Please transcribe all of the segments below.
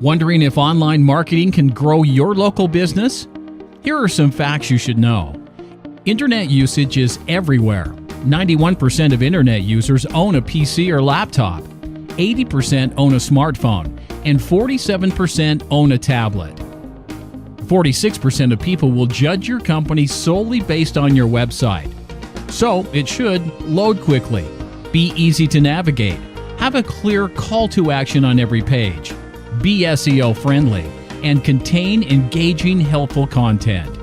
Wondering if online marketing can grow your local business? Here are some facts you should know. Internet usage is everywhere. 91% of internet users own a PC or laptop, 80% own a smartphone, and 47% own a tablet. 46% of people will judge your company solely based on your website. So it should load quickly, be easy to navigate, have a clear call to action on every page, be SEO friendly, and contain engaging, helpful content.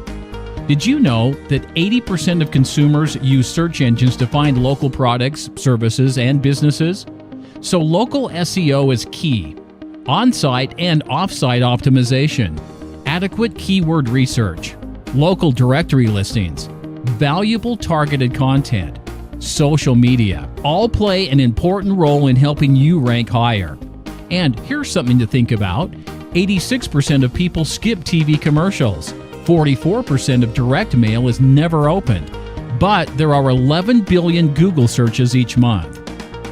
Did you know that 80% of consumers use search engines to find local products, services, and businesses? So local SEO is key. On-site and off-site optimization, adequate keyword research, local directory listings, valuable targeted content, social media, all play an important role in helping you rank higher. And here's something to think about. 86% of people skip TV commercials. 44% of direct mail is never opened. But there are 11 billion Google searches each month.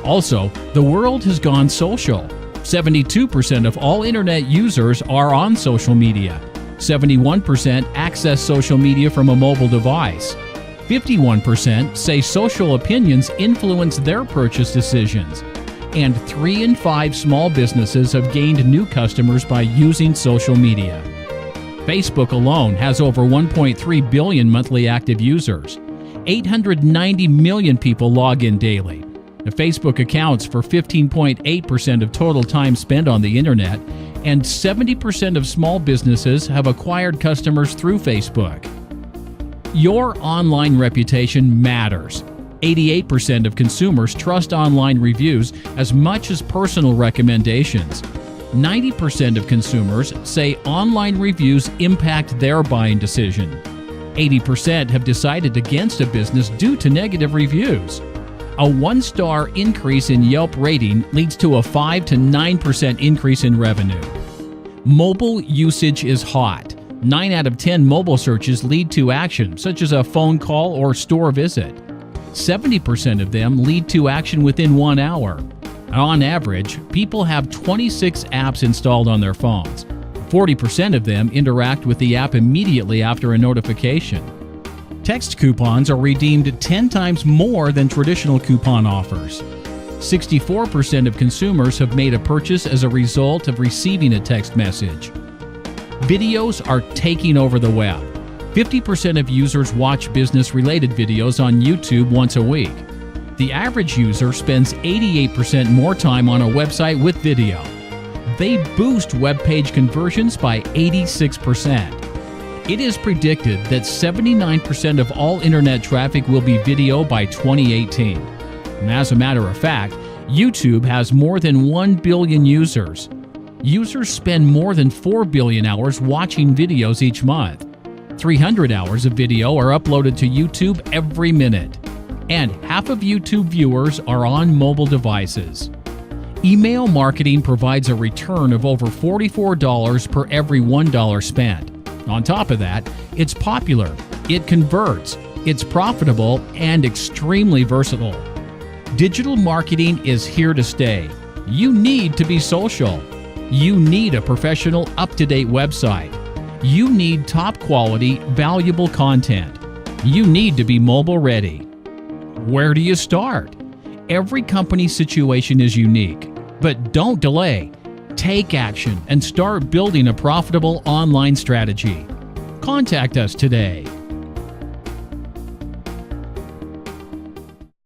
Also, the world has gone social. 72% of all internet users are on social media. 71% access social media from a mobile device. 51% say social opinions influence their purchase decisions. And 3 in 5 small businesses have gained new customers by using social media. Facebook alone has over 1.3 billion monthly active users. 890 million people log in daily. Now, Facebook accounts for 15.8% of total time spent on the internet, and 70% of small businesses have acquired customers through Facebook. Your online reputation matters. 88% of consumers trust online reviews as much as personal recommendations. 90% of consumers say online reviews impact their buying decision. 80% have decided against a business due to negative reviews. A 1-star increase in Yelp rating leads to a 5 to 9% increase in revenue. Mobile usage is hot. 9 out of 10 mobile searches lead to action, such as a phone call or store visit. 70% of them lead to action within 1 hour. On average, people have 26 apps installed on their phones. 40% of them interact with the app immediately after a notification. Text coupons are redeemed 10 times more than traditional coupon offers. 64% of consumers have made a purchase as a result of receiving a text message. Videos are taking over the web. 50% of users watch business-related videos on YouTube once a week. The average user spends 88% more time on a website with video. They boost web page conversions by 86%. It is predicted that 79% of all internet traffic will be video by 2018. And as a matter of fact, YouTube has more than 1 billion users. Users spend more than 4 billion hours watching videos each month. 300 hours of video are uploaded to YouTube every minute. And half of YouTube viewers are on mobile devices. Email marketing provides a return of over $44 per every $1 spent. On top of that, it's popular, it converts, it's profitable, and extremely versatile. Digital marketing is here to stay. You need to be social. You need a professional, up-to-date website. You need top-quality, valuable content. You need to be mobile ready. Where do you start? Every company's situation is unique, but don't delay. Take action and start building a profitable online strategy. Contact us today.